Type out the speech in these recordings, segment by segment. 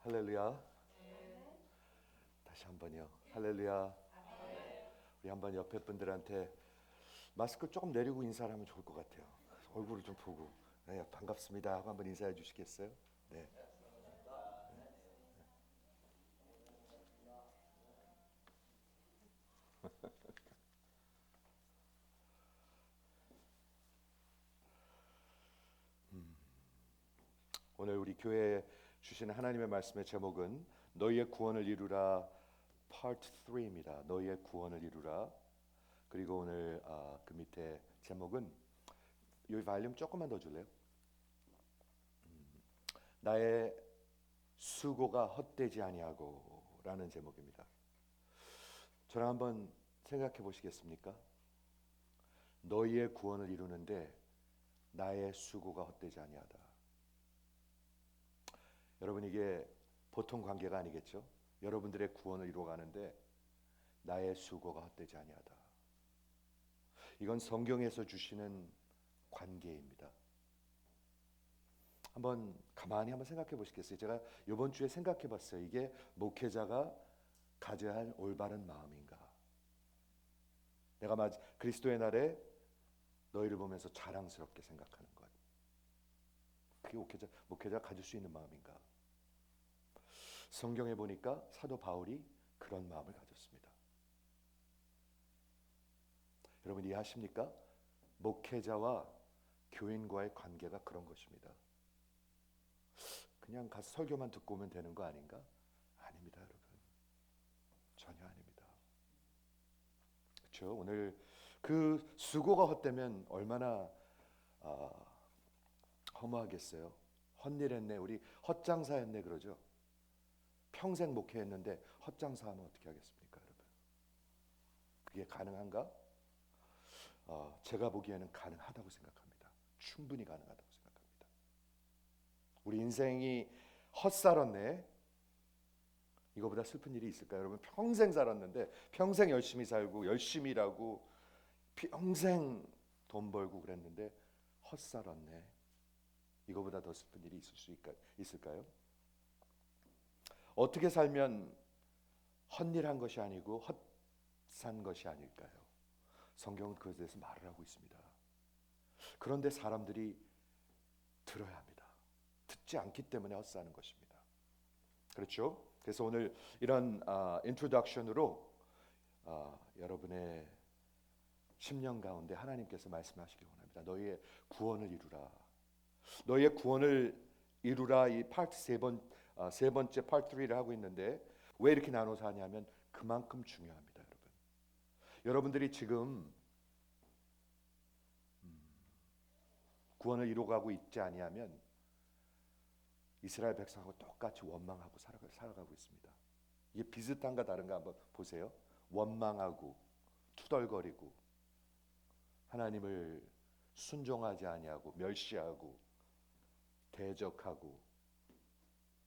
할렐루야. 다시 한번요. 할렐루야. 우리 한번 옆에 분들한테 마스크 조금 내리고 인사를 하면 좋을 것 같아요. 얼굴을 좀 보고 네, 반갑습니다 하고 한번 인사해 주시겠어요? 네. 오늘 우리 교회에 주시는 하나님의 말씀의 제목은 너희의 구원을 이루라 Part 3입니다. 너희의 구원을 이루라. 그리고 오늘 그 밑에 제목은 여기 발륨 조금만 더 줄래요? 나의 수고가 헛되지 아니하고라는 제목입니다. 저랑 한번 생각해 보시겠습니까? 너희의 구원을 이루는데 나의 수고가 헛되지 아니하다. 여러분 이게 보통 관계가 아니겠죠? 여러분들의 구원을 이루어가는데 나의 수고가 헛되지 아니하다. 이건 성경에서 주시는 관계입니다. 한번 가만히 한번 생각해 보시겠어요? 제가 이번 주에 생각해 봤어요. 이게 목회자가 가져야 할 올바른 마음인가? 내가 그리스도의 날에 너희를 보면서 자랑스럽게 생각하는 것. 그게 목회자가 가질 수 있는 마음인가? 성경에 보니까 사도 바울이 그런 마음을 가졌습니다. 여러분 이해하십니까? 목회자와 교인과의 관계가 그런 것입니다. 그냥 가서 설교만 듣고 오면 되는 거 아닌가? 아닙니다, 여러분. 전혀 아닙니다. 그렇죠? 오늘 그 수고가 헛되면 얼마나 허무하겠어요. 헛일했네, 우리 헛장사했네 그러죠. 평생 목회했는데 헛장사하면 어떻게 하겠습니까, 여러분? 그게 가능한가? 제가 보기에는 가능하다고 생각합니다. 충분히 가능하다고 생각합니다. 우리 인생이 헛살았네. 이거보다 슬픈 일이 있을까요? 여러분 평생 살았는데 평생 열심히 살고 열심히 일하고 평생 돈 벌고 그랬는데 헛살았네. 이거보다 더 슬픈 일이 있을까요? 어떻게 살면 헛일한 것이 아니고 헛산 것이 아닐까요? 성경은 그것에 대해서 말을 하고 있습니다. 그런데 사람들이 들어야 합니다. 듣지 않기 때문에 헛사는 것입니다. 그렇죠? 그래서 오늘 이런 인트로덕션으로 여러분의 심령 가운데 하나님께서 말씀하시기 원합니다. 너희의 구원을 이루라. 너희의 구원을 이루라. 이 파트 세 번째 파트 3를 하고 있는데 왜 이렇게 나눠서 하냐면 그만큼 중요합니다, 여러분. 여러분들이 지금 구원을 이루어가고 있지 아니하면 이스라엘 백성하고 똑같이 원망하고 살아가고 있습니다. 이게 비슷한가 다른가 한번 보세요. 원망하고 투덜거리고 하나님을 순종하지 아니하고 멸시하고 대적하고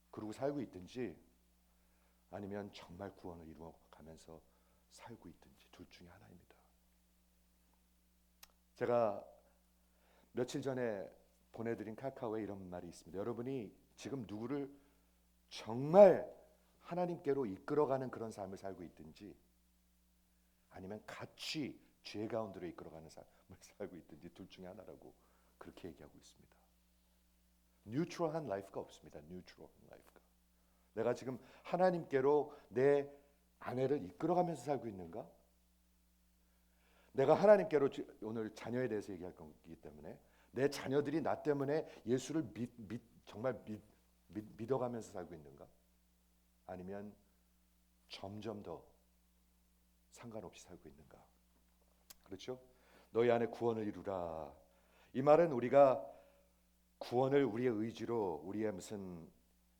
그러고 살고 있든지 아니면 정말 구원을 이루어가면서 살고 있든지 둘 중에 하나입니다. 제가 며칠 전에 보내드린 카카오에 이런 말이 있습니다. 여러분이 지금 누구를 정말 하나님께로 이끌어가는 그런 삶을 살고 있든지 아니면 같이 죄 가운데로 이끌어가는 삶을 살고 있든지 둘 중에 하나라고 그렇게 얘기하고 있습니다. 뉴트럴한 라이프가 없습니다. 뉴트럴한 라이프가. 내가 지금 하나님께로 내 아내를 이끌어가면서 살고 있는가? 내가 하나님께로 오늘 자녀에 대해서 얘기할 거기 때문에 내 자녀들이 나 때문에 예수를 정말 믿어가면서 살고 있는가? 아니면 점점 더 상관없이 살고 있는가? 그렇죠? 너희 안에 구원을 이루라. 이 말은 우리가 구원을 우리의 의지로 우리의 무슨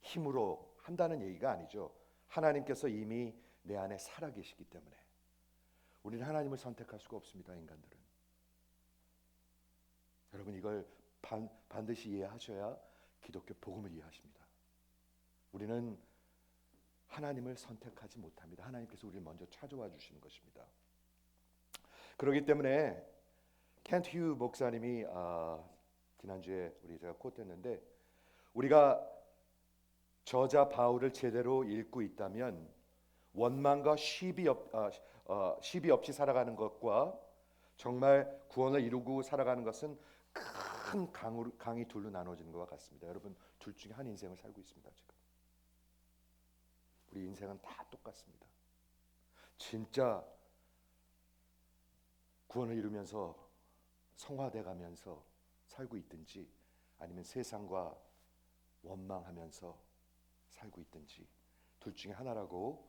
힘으로 한다는 얘기가 아니죠. 하나님께서 이미 내 안에 살아계시기 때문에 우리는 하나님을 선택할 수가 없습니다. 인간들은. 여러분 이걸 반드시 이해하셔야 기독교 복음을 이해하십니다. 우리는 하나님을 선택하지 못합니다. 하나님께서 우리를 먼저 찾아와 주시는 것입니다. 그렇기 때문에 켄트 휴 목사님이 지난주에 제가 코트했는데 우리가 저자 바울을 제대로 읽고 있다면 원망과 시비 없이 살아가는 것과 정말 구원을 이루고 살아가는 것은 큰 강이 둘로 나눠지는 것과 같습니다. 여러분, 둘 중에 한 인생을 살고 있습니다. 지금 우리 인생은 다 똑같습니다. 진짜 구원을 이루면서 성화돼 가면서 살고 있든지 아니면 세상과 원망하면서 살고 있든지 둘 중에 하나라고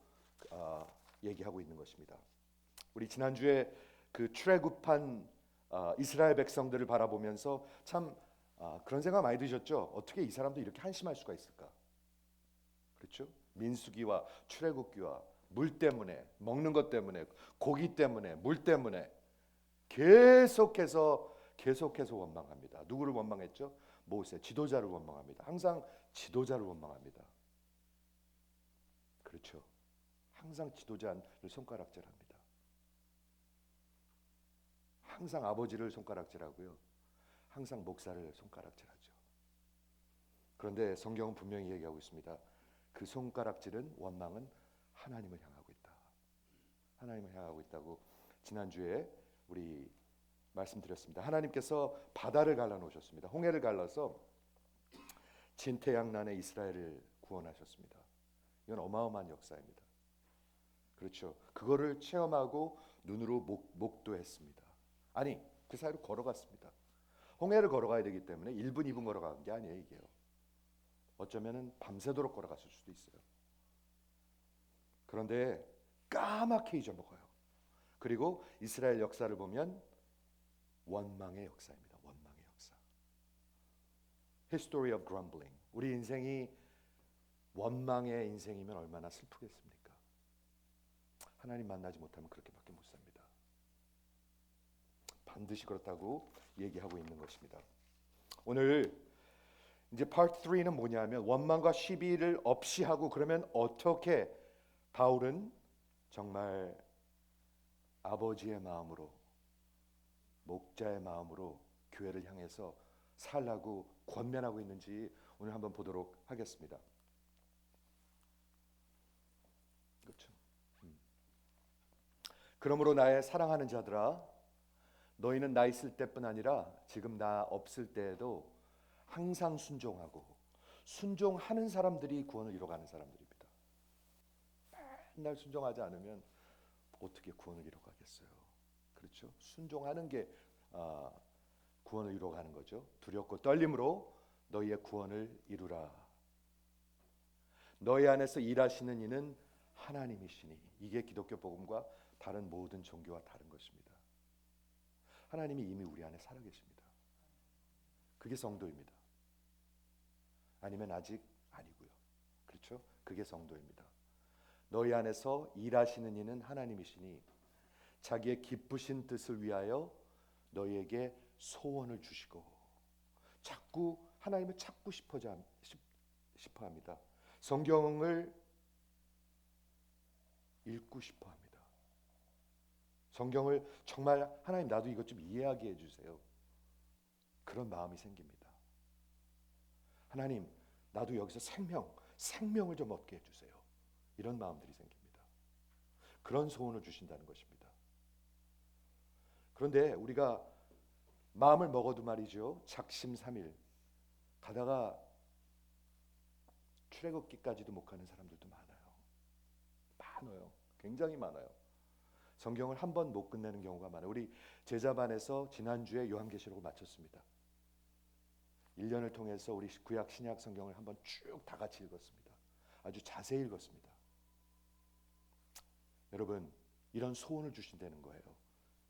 얘기하고 있는 것입니다. 우리 지난주에 그 출애굽한 이스라엘 백성들을 바라보면서 참 그런 생각 많이 드셨죠? 어떻게 이 사람도 이렇게 한심할 수가 있을까? 그렇죠? 민수기와 출애굽기와 물 때문에, 먹는 것 때문에, 고기 때문에, 물 때문에 계속해서 원망합니다. 누구를 원망했죠? 모세, 지도자를 원망합니다. 항상 지도자를 원망합니다. 그렇죠? 항상 지도자를 손가락질합니다. 항상 아버지를 손가락질하고요. 항상 목사를 손가락질하죠. 그런데 성경은 분명히 얘기하고 있습니다. 그 손가락질은, 원망은 하나님을 향하고 있다. 하나님을 향하고 있다고 지난주에 우리 말씀드렸습니다. 하나님께서 바다를 갈라놓으셨습니다. 홍해를 갈라서 진태양난의 이스라엘을 구원하셨습니다. 이건 어마어마한 역사입니다. 그렇죠. 그거를 체험하고 눈으로 목도했습니다. 아니, 그 사이로 걸어갔습니다. 홍해를 걸어가야 되기 때문에 1분 2분 걸어간 게 아니에요. 이게요. 어쩌면은 밤새도록 걸어갔을 수도 있어요. 그런데 까맣게 잊어먹어요. 그리고 이스라엘 역사를 보면 원망의 역사입니다. 원망의 역사. History of grumbling. 우리 인생이 원망의 인생이면 얼마나 슬프겠습니까? 하나님 만나지 못하면 그렇게밖에 못 삽니다. 반드시 그렇다고 얘기하고 있는 것입니다. 오늘 이제 파트 3는 뭐냐면 원망과 시비를 없이 하고 그러면 어떻게 바울은 정말 아버지의 마음으로 목자의 마음으로 교회를 향해서 살라고 권면하고 있는지 오늘 한번 보도록 하겠습니다. 그렇죠. 그러므로 나의 사랑하는 자들아, 너희는 나 있을 때뿐 아니라 지금 나 없을 때에도 항상 순종하고, 순종하는 사람들이 구원을 이뤄가는 사람들입니다. 맨날 순종하지 않으면 어떻게 구원을 이뤄가겠어요? 그렇죠? 순종하는 게 구원을 이루어가는 거죠. 두렵고 떨림으로 너희의 구원을 이루라. 너희 안에서 일하시는 이는 하나님이시니. 이게 기독교 복음과 다른 모든 종교와 다른 것입니다. 하나님이 이미 우리 안에 살아계십니다. 그게 성도입니다. 아니면 아직 아니고요. 그렇죠? 그게 성도입니다. 너희 안에서 일하시는 이는 하나님이시니 자기의 기쁘신 뜻을 위하여 너희에게 소원을 주시고, 자꾸 하나님을 찾고 싶어 합니다. 성경을 읽고 싶어 합니다. 성경을 정말 하나님 나도 이것 좀 이해하게 해주세요. 그런 마음이 생깁니다. 하나님 나도 여기서 생명을 좀 얻게 해주세요. 이런 마음들이 생깁니다. 그런 소원을 주신다는 것입니다. 그런데 우리가 마음을 먹어도 말이죠, 작심삼일 가다가 출애굽기까지도 못 가는 사람들도 많아요. 굉장히 많아요. 성경을 한 번 못 끝내는 경우가 많아요. 우리 제자반에서 지난주에 요한계시록을 마쳤습니다. 1년을 통해서 우리 구약 신약 성경을 한번 쭉 다 같이 읽었습니다. 아주 자세히 읽었습니다. 여러분, 이런 소원을 주신다는 거예요.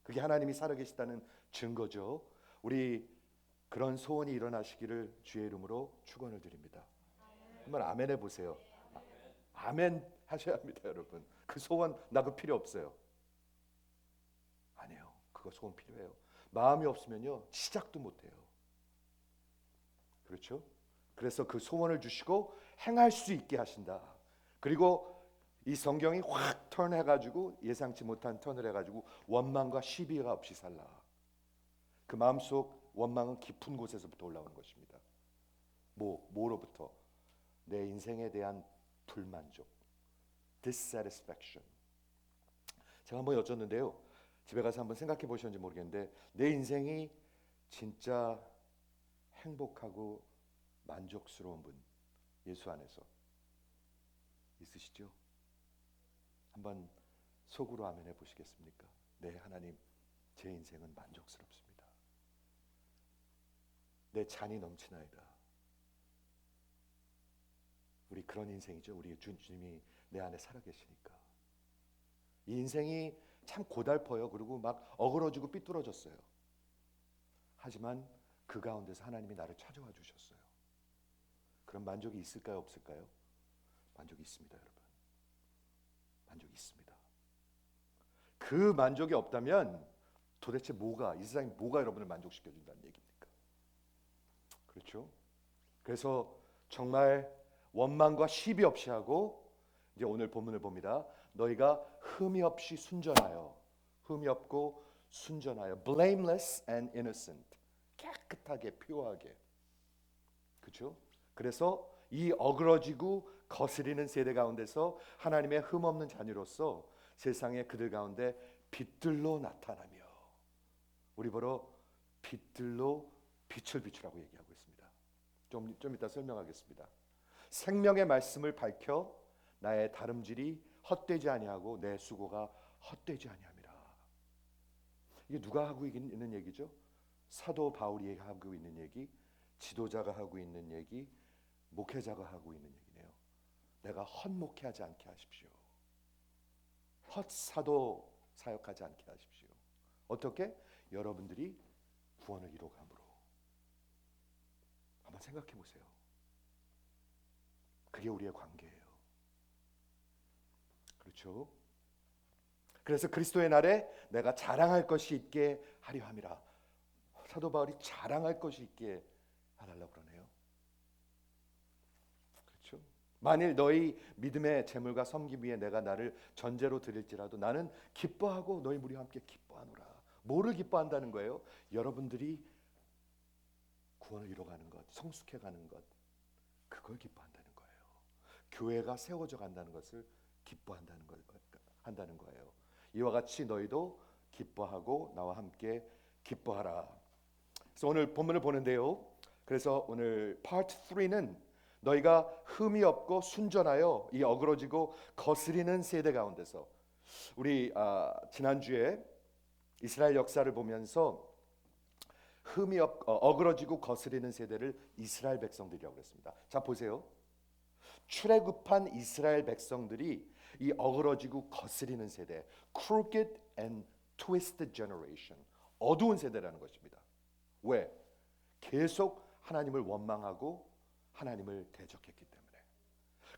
그게 하나님이 살아계시다는 증거죠. 우리 그런 소원이 일어나시기를 주의 이름으로 축원을 드립니다. 한번 아멘 해보세요. 아멘 하셔야 합니다. 여러분, 그 소원 나 그 필요 없어요. 아니에요. 그거 소원 필요해요. 마음이 없으면요 시작도 못해요. 그렇죠? 그래서 그 소원을 주시고 행할 수 있게 하신다. 그리고 이 성경이 확 턴해가지고 예상치 못한 턴을 해가지고 원망과 시비가 없이 살라. 그 마음속 원망은 깊은 곳에서부터 올라오는 것입니다. 뭐로부터? 내 인생에 대한 불만족, dissatisfaction. 제가 한번 여쭸는데요. 집에 가서 한번 생각해 보셨는지 모르겠는데 내 인생이 진짜 행복하고 만족스러운 분 예수 안에서 있으시죠? 한번 속으로 아멘해 보시겠습니까? 네, 하나님, 제 인생은 만족스럽습니다. 내 잔이 넘치나이다. 우리 그런 인생이죠. 우리 주님이 내 안에 살아계시니까. 이 인생이 참 고달퍼요. 그리고 막 어그러지고 삐뚤어졌어요. 하지만 그 가운데서 하나님이 나를 찾아와 주셨어요. 그런 만족이 있을까요? 없을까요? 만족이 있습니다, 여러분. 만족이 있습니다. 그 만족이 없다면 도대체 이 세상에 뭐가 여러분을 만족시켜 준다는 얘기입니까? 그렇죠? 그래서 정말 원망과 시비 없이 하고 이제 오늘 본문을 봅니다. 너희가 흠이 없이 순전하여, 흠이 없고 순전하여, blameless and innocent, 깨끗하게 퓨어하게, 그렇죠? 그래서 이 어그러지고 거스리는 세대 가운데서 하나님의 흠 없는 자녀로서 세상에 그들 가운데 빛들로 나타나며, 우리 보러 빛들로 빛을 비추라고 얘기하고 있습니다. 좀 이따 설명하겠습니다. 생명의 말씀을 밝혀 나의 다름질이 헛되지 아니하고 내 수고가 헛되지 아니함이라. 이게 누가 하고 있는 얘기죠? 사도 바울이 하고 있는 얘기, 지도자가 하고 있는 얘기, 목회자가 하고 있는 얘기네요. 내가 헛목회하지 않게 하십시오. 헛사도 사역하지 않게 하십시오. 어떻게? 여러분들이 구원을 이루어감으로. 한번 생각해 보세요. 그게 우리의 관계예요. 그렇죠? 그래서 그리스도의 날에 내가 자랑할 것이 있게 하려 함이라. 사도 바울이 자랑할 것이 있게 해달라고 그러네요. 그렇죠? 만일 너희 믿음의 재물과 섬김 위에 내가 나를 전제로 드릴지라도 나는 기뻐하고 너희 무리와 함께 기뻐하노라. 뭐를 기뻐한다는 거예요? 여러분들이 구원을 이뤄가는 것, 성숙해가는 것, 그걸 기뻐한다는 거예요. 교회가 세워져 간다는 것을 기뻐한다는 거예요. 이와 같이 너희도 기뻐하고 나와 함께 기뻐하라. 그래서 오늘 본문을 보는데요. 그래서 오늘 파트 3는 너희가 흠이 없고 순전하여 이 어그러지고 거스리는 세대 가운데서, 우리 지난주에 이스라엘 역사를 보면서 어그러지고 거스리는 세대를 이스라엘 백성들이라고 그랬습니다. 자, 보세요. 출애굽한 이스라엘 백성들이 이 어그러지고 거스리는 세대, crooked and twisted generation, 어두운 세대라는 것입니다. 왜? 계속 하나님을 원망하고 하나님을 대적했기 때문에.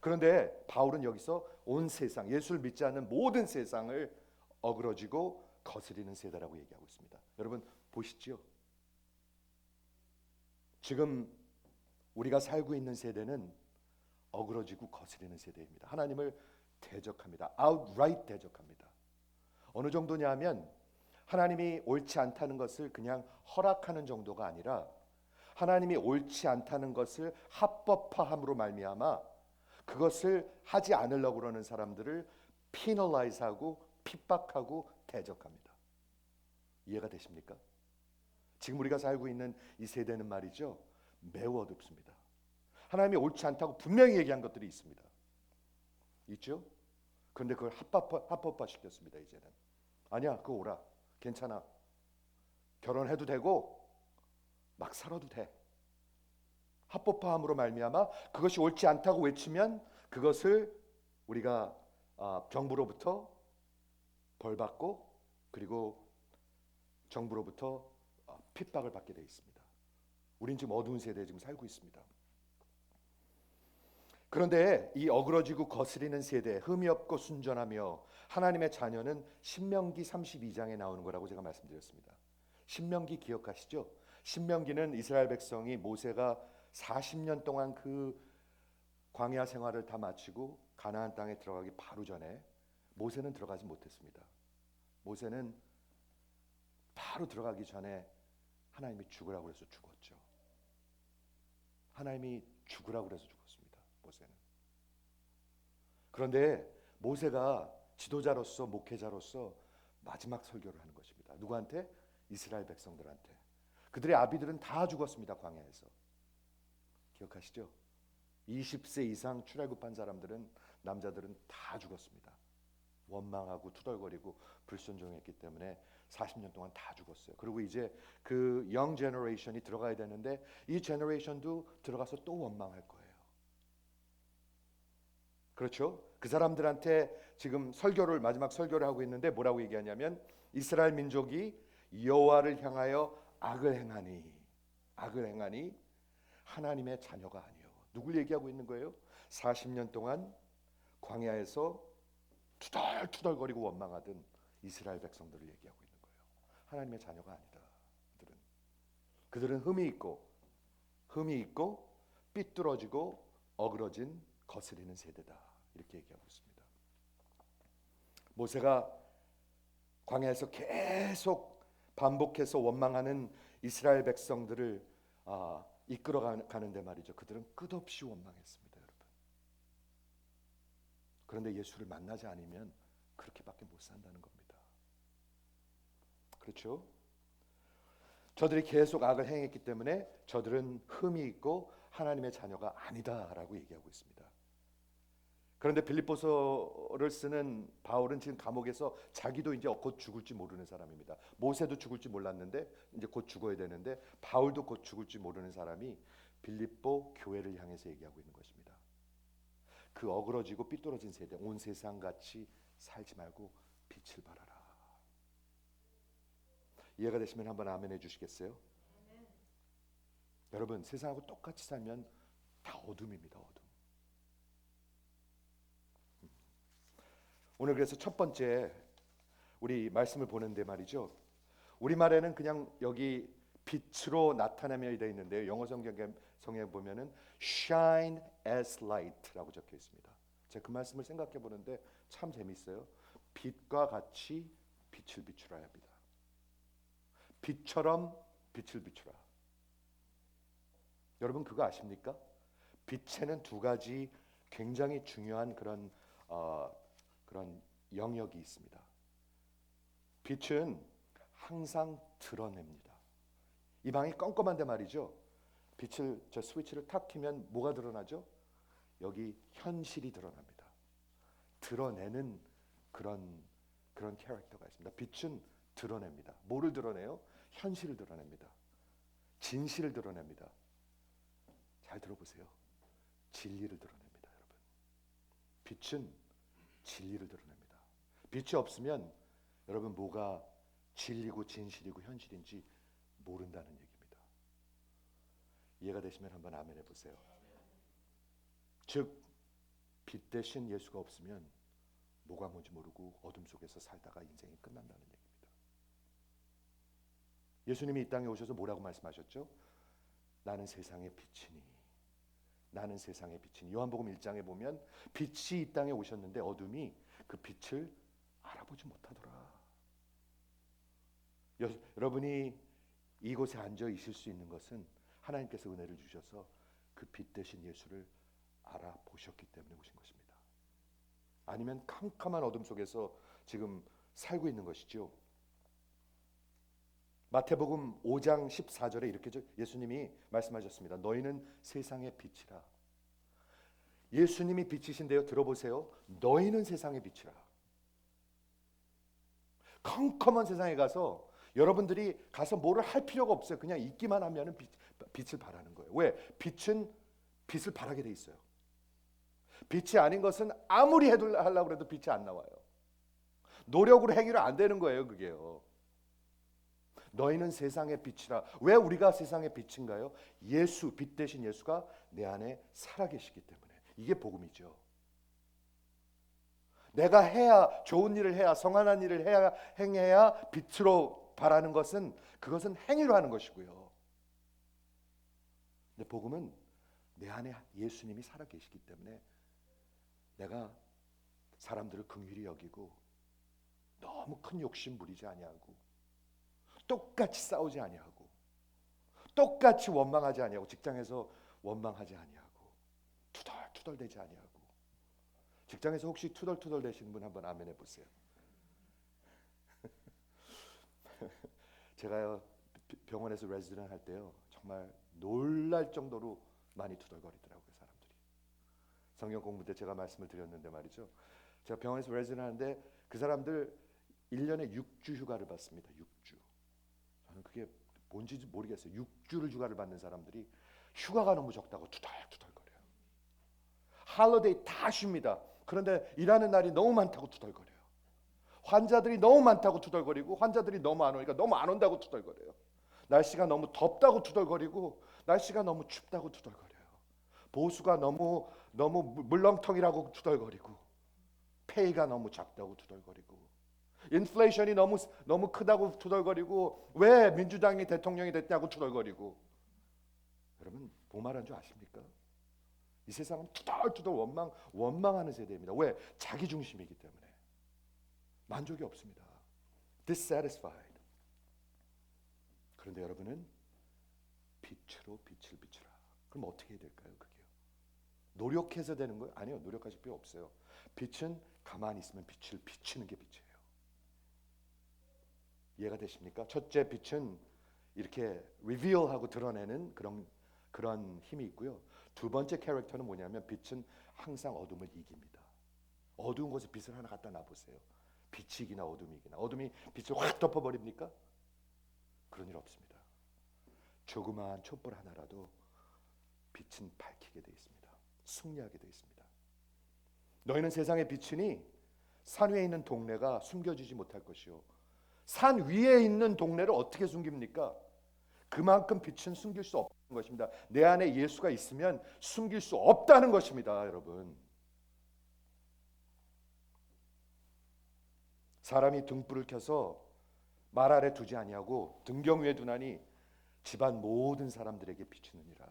그런데 바울은 여기서 온 세상, 예수를 믿지 않는 모든 세상을 어그러지고 거스리는 세대라고 얘기하고 있습니다. 여러분 보시죠. 지금 우리가 살고 있는 세대는 어그러지고 거스리는 세대입니다. 하나님을 대적합니다. outright 대적합니다. 어느 정도냐 하면 하나님이 옳지 않다는 것을 그냥 허락하는 정도가 아니라 하나님이 옳지 않다는 것을 합법화함으로 말미암아 그것을 하지 않으려고 그러는 사람들을 penalize하고 핍박하고 대적합니다. 이해가 되십니까? 지금 우리가 살고 있는 이 세대는 말이죠, 매우 어둡습니다. 하나님이 옳지 않다고 분명히 얘기한 것들이 있습니다. 있죠? 그런데 그걸 합법화 시켰습니다. 이제는 아니야, 그거 오라, 괜찮아, 결혼해도 되고 막 살아도 돼. 합법화함으로 말미암아 그것이 옳지 않다고 외치면 그것을 우리가 정부로부터 벌받고 그리고 정부로부터 핍박을 받게 되어 있습니다. 우린 지금 어두운 세대에 지금 살고 있습니다. 그런데 이 어그러지고 거스리는 세대, 흠이 없고 순전하며 하나님의 자녀는 신명기 32장에 나오는 거라고 제가 말씀드렸습니다. 신명기 기억하시죠? 신명기는 이스라엘 백성이 모세가 40년 동안 그 광야 생활을 다 마치고 가나안 땅에 들어가기 바로 전에 모세는 들어가지 못했습니다. 모세는 바로 들어가기 전에 하나님이 죽으라고 해서 죽었죠. 하나님이 죽으라고 해서 죽었습니다. 모세는. 그런데 모세가 지도자로서 목회자로서 마지막 설교를 하는 것입니다. 누구한테? 이스라엘 백성들한테. 그들의 아비들은 다 죽었습니다. 광야에서. 기억하시죠? 20세 이상 출애굽한 사람들은, 남자들은 다 죽었습니다. 원망하고 투덜거리고 불순종했기 때문에 40년 동안 다 죽었어요. 그리고 이제 그 영 제너레이션이 들어가야 되는데 이 제너레이션도 들어가서 또 원망할 거예요. 그렇죠? 그 사람들한테 지금 마지막 설교를 하고 있는데 뭐라고 얘기하냐면, 이스라엘 민족이 여호와를 향하여 악을 행하니 하나님의 자녀가 아니요. 누굴 얘기하고 있는 거예요? 40년 동안 광야에서 투덜투덜거리고 원망하던 이스라엘 백성들을 얘기하고 있는 거예요. 하나님의 자녀가 아니다. 그들은 흠이 있고 삐뚤어지고 어그러진 거스리는 세대다. 이렇게 얘기하고 있습니다. 모세가 광야에서 계속 반복해서 원망하는 이스라엘 백성들을 이끌어가는데 말이죠. 그들은 끝없이 원망했습니다, 여러분. 그런데 예수를 만나지 않으면 그렇게밖에 못 산다는 겁니다. 그렇죠? 저들이 계속 악을 행했기 때문에 저들은 흠이 있고 하나님의 자녀가 아니다라고 얘기하고 있습니다. 그런데 빌립보서를 쓰는 바울은 지금 감옥에서 자기도 이제 곧 죽을지 모르는 사람입니다. 모세도 죽을지 몰랐는데 이제 곧 죽어야 되는데 바울도 곧 죽을지 모르는 사람이 빌립보 교회를 향해서 얘기하고 있는 것입니다. 그 어그러지고 삐뚤어진 세대, 온 세상같이 살지 말고 빛을 발하라. 이해가 되시면 한번 아멘 해주시겠어요? 여러분, 세상하고 똑같이 살면 다 어둠입니다. 어둠. 오늘 그래서 첫 번째 우리 말씀을 보는데 말이죠, 우리말에는 그냥 여기 빛으로 나타나며 되어 있는데요, 영어 성경에 보면은 shine as light라고 적혀 있습니다. 제가 그 말씀을 생각해 보는데 참 재밌어요. 빛과 같이 빛을 비추라 합니다. 빛처럼 빛을 비추라. 여러분 그거 아십니까? 빛에는 두 가지 굉장히 중요한 그런 영역이 있습니다. 빛은 항상 드러냅니다. 이 방이 껌껌한데 말이죠, 저 스위치를 탁 키면 뭐가 드러나죠? 여기 현실이 드러납니다. 드러내는 그런 캐릭터가 있습니다. 빛은 드러냅니다. 뭐를 드러내요? 현실을 드러냅니다. 진실을 드러냅니다. 잘 들어보세요. 진리를 드러냅니다, 여러분. 빛은 진리를 드러냅니다. 빛이 없으면 여러분 뭐가 진리고 진실이고 현실인지 모른다는 얘기입니다. 이해가 되시면 한번 아멘 해보세요. 즉 빛 대신 예수가 없으면 뭐가 뭔지 모르고 어둠 속에서 살다가 인생이 끝난다는 얘기입니다. 예수님이 이 땅에 오셔서 뭐라고 말씀하셨죠? 나는 세상의 빛이니. 나는 세상의 빛이니. 요한복음 1장에 보면 빛이 이 땅에 오셨는데 어둠이 그 빛을 알아보지 못하더라. 여러분이 이곳에 앉아 있을 수 있는 것은 하나님께서 은혜를 주셔서 그 빛 대신 예수를 알아보셨기 때문에 오신 것입니다. 아니면 캄캄한 어둠 속에서 지금 살고 있는 것이죠. 마태복음 5장 14절에 이렇게 예수님이 말씀하셨습니다. 너희는 세상의 빛이라. 예수님이 빛이신데요, 들어보세요. 너희는 세상의 빛이라. 컴컴한 세상에 가서 여러분들이 가서 뭐를 할 필요가 없어요. 그냥 있기만 하면 빛을 발하는 거예요. 왜? 빛은 빛을 발하게 돼 있어요. 빛이 아닌 것은 아무리 하려고 해도 빛이 안 나와요. 노력으로 해결이 안 되는 거예요, 그게요. 너희는 세상의 빛이라. 왜 우리가 세상의 빛인가요? 예수, 빛 대신 예수가 내 안에 살아계시기 때문에. 이게 복음이죠. 내가 해야, 좋은 일을 해야, 성안한 일을 해야, 행해야 빛으로 바라는 것은, 그것은 행위로 하는 것이고요. 근데 복음은 내 안에 예수님이 살아계시기 때문에 내가 사람들을 긍휼히 여기고 너무 큰 욕심 부리지 아니하고 똑같이 싸우지 아니하고 똑같이 원망하지 아니하고 직장에서 원망하지 아니하고 투덜대지 아니하고. 직장에서 혹시 투덜투덜 대시는 분 한번 아멘 해보세요. 제가요 병원에서 레지던트 할 때요 정말 놀랄 정도로 많이 투덜거리더라고요 사람들이. 성경 공부 때 제가 말씀을 드렸는데 말이죠. 제가 병원에서 레지던트 하는데 그 사람들 1년에 6주 휴가를 받습니다. 6주. 저는 그게 뭔지 모르겠어요. 6주를 휴가를 받는 사람들이 휴가가 너무 적다고 투덜투덜거려요. 할러데이 다 쉽니다. 그런데 일하는 날이 너무 많다고 투덜거려요. 환자들이 너무 많다고 투덜거리고 환자들이 너무 안 오니까 너무 안 온다고 투덜거려요. 날씨가 너무 덥다고 투덜거리고 날씨가 너무 춥다고 투덜거려요. 보수가 너무 물렁텅이라고 투덜거리고 페이가 너무 작다고 투덜거리고 인플레이션이 너무 크다고 투덜거리고 왜 민주당이 대통령이 됐냐고 투덜거리고. 여러분 뭐 말한 줄 아십니까? 이 세상은 투덜투덜 원망하는 세대입니다. 왜? 자기 중심이기 때문에 만족이 없습니다. dissatisfied. 그런데 여러분은 빛으로 빛을 비추라. 그럼 어떻게 해야 될까요? 그게요. 노력해서 되는 거예요? 아니요. 노력하실 필요 없어요. 빛은 가만히 있으면 빛을 비추는 게 빛이에요. 이해가 되십니까? 첫째 빛은 이렇게 reveal하고 드러내는 그런 힘이 있고요. 두 번째 캐릭터는 뭐냐면 빛은 항상 어둠을 이깁니다. 어두운 곳에 빛을 하나 갖다 놔보세요. 빛이 이기나 어둠이 이기나. 어둠이 빛을 확 덮어버립니까? 그런 일 없습니다. 조그마한 촛불 하나라도 빛은 밝히게 되어 있습니다. 승리하게 되어 있습니다. 너희는 세상의 빛이니 산 위에 있는 동네가 숨겨지지 못할 것이요 산 위에 있는 동네를 어떻게 숨깁니까? 그만큼 빛은 숨길 수 없다는 것입니다. 내 안에 예수가 있으면 숨길 수 없다는 것입니다. 여러분, 사람이 등불을 켜서 말 아래 두지 아니하고 등경 위에 두나니 집안 모든 사람들에게 비추느니라.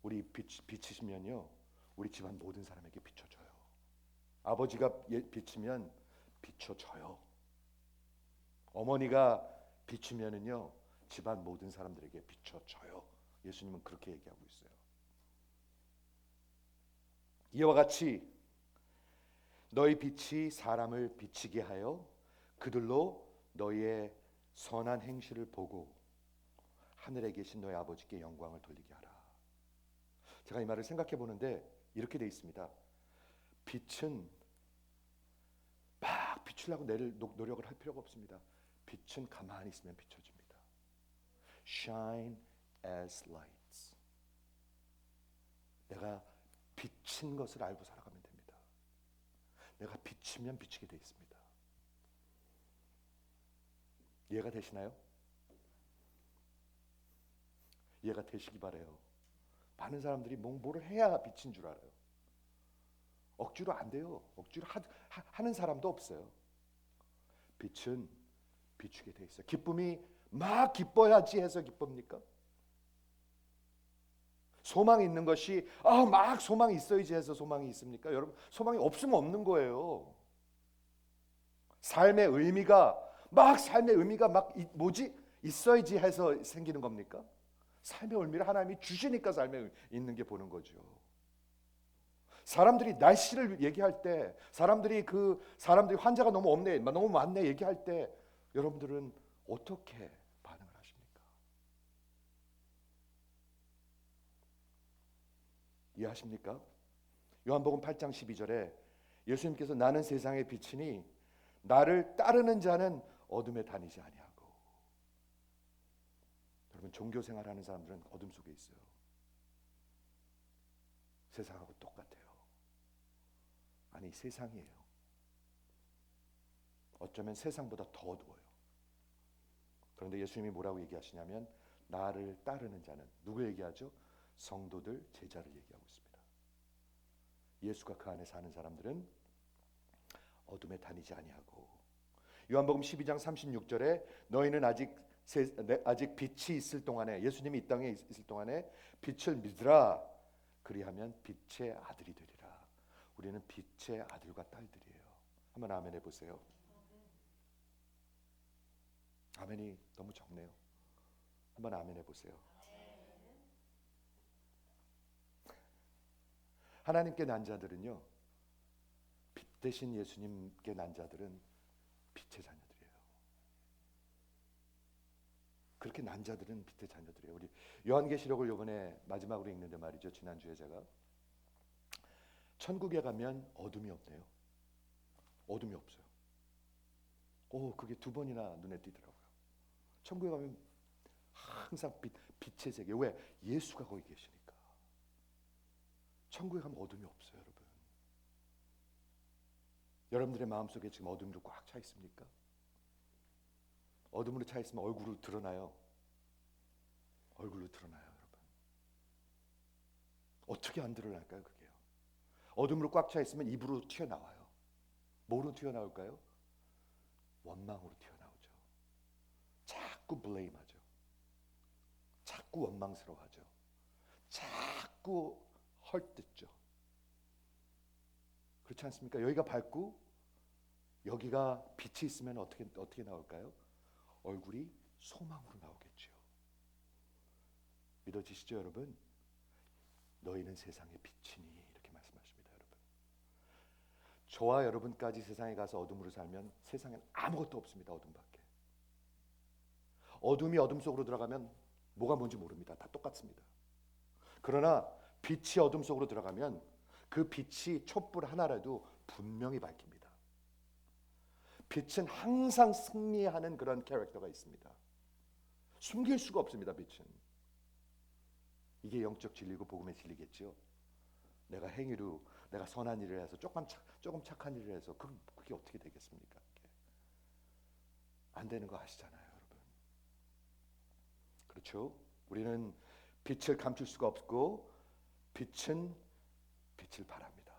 우리 비치시면요 우리 집안 모든 사람에게 비춰줘요. 아버지가 비치면 비춰줘요. 어머니가 비추면은요 집안 모든 사람들에게 비춰줘요. 예수님은 그렇게 얘기하고 있어요. 이와 같이 너희 빛이 사람을 비치게 하여 그들로 너희의 선한 행실을 보고 하늘에 계신 너희 아버지께 영광을 돌리게 하라. 제가 이 말을 생각해 보는데 이렇게 돼 있습니다. 빛은 막 비추려고 노력을 할 필요가 없습니다. 빛은 가만히 있으면 비춰집니다. Shine as lights. 내가 비친 것을 알고 살아가면 됩니다. 내가 비치면 비치게 돼 있습니다. 이해가 되시나요? 이해가 되시기 바래요. 많은 사람들이 뭐를 해야 비친 줄 알아요. 억지로 안 돼요. 억지로 하는 사람도 없어요. 빛은 비추게 돼 있어요. 기쁨이 막 기뻐야지 해서 기쁩니까? 소망이 있는 것이 막 소망이 있어야지 해서 소망이 있습니까? 여러분, 소망이 없으면 없는 거예요. 삶의 의미가 막 뭐지? 있어야지 해서 생기는 겁니까? 삶의 의미를 하나님이 주시니까 삶에 있는 게 보는 거죠. 사람들이 날씨를 얘기할 때, 사람들이 환자가 너무 없네, 너무 많네 얘기할 때 여러분들은 어떻게 반응을 하십니까? 이해하십니까? 요한복음 8장 12절에 예수님께서 나는 세상의 빛이니 나를 따르는 자는 어둠에 다니지 아니하고. 여러분, 종교 생활하는 사람들은 어둠 속에 있어요. 세상하고 똑같아요. 아니, 세상이에요. 어쩌면 세상보다 더 어두워요. 그런데 예수님이 뭐라고 얘기하시냐면 나를 따르는 자는, 누구 얘기하죠? 성도들, 제자를 얘기하고 있습니다. 예수가 그 안에 사는 사람들은 어둠에 다니지 아니하고. 요한복음 12장 36절에 너희는 아직 빛이 있을 동안에, 예수님이 이 땅에 있을 동안에 빛을 믿으라. 그리하면 빛의 아들이 되리라. 우리는 빛의 아들과 딸들이에요. 한번 아멘 해보세요. 아멘이 너무 적네요. 한번 아멘 해보세요. 하나님께 난 자들은요, 빛 대신 예수님께 난 자들은 빛의 자녀들이에요. 그렇게 난 자들은 빛의 자녀들이에요. 우리 요한계시록을 이번에 마지막으로 읽는데 말이죠. 지난주에 제가 천국에 가면 어둠이 없네요. 어둠이 없어요. 그게 두 번이나 눈에 띄더라고요. 천국에 가면 항상 빛의 세계. 왜? 예수가 거기 계시니까. 천국에 가면 어둠이 없어요, 여러분. 여러분들의 마음속에 지금 어둠으로 꽉 차 있습니까? 어둠으로 차 있으면 얼굴로 드러나요. 얼굴로 드러나요, 여러분. 어떻게 안 드러날까요, 그게요? 어둠으로 꽉 차 있으면 입으로 튀어나와요. 뭐로 튀어나올까요? 원망으로 튀어나오죠. 자꾸 블레임하죠. 자꾸 원망스러워하죠. 자꾸 헐뜯죠. 그렇지 않습니까? 여기가 밝고 여기가 빛이 있으면 어떻게 나올까요? 얼굴이 소망으로 나오겠죠. 믿어지시죠, 여러분? 너희는 세상의 빛이니, 이렇게 말씀하십니다, 여러분. 저와 여러분까지 세상에 가서 어둠으로 살면 세상엔 아무것도 없습니다. 어둠밖에. 어둠이 어둠 속으로 들어가면 뭐가 뭔지 모릅니다. 다 똑같습니다. 그러나 빛이 어둠 속으로 들어가면 그 빛이 촛불 하나라도 분명히 밝힙니다. 빛은 항상 승리하는 그런 캐릭터가 있습니다. 숨길 수가 없습니다. 빛은. 이게 영적 진리고 복음의 진리겠죠. 내가 행위로, 내가 선한 일을 해서 조금 착한 일을 해서 그게 어떻게 되겠습니까? 안 되는 거 아시잖아요, 여러분. 그렇죠? 우리는 빛을 감출 수가 없고 빛은 빛을 바랍니다.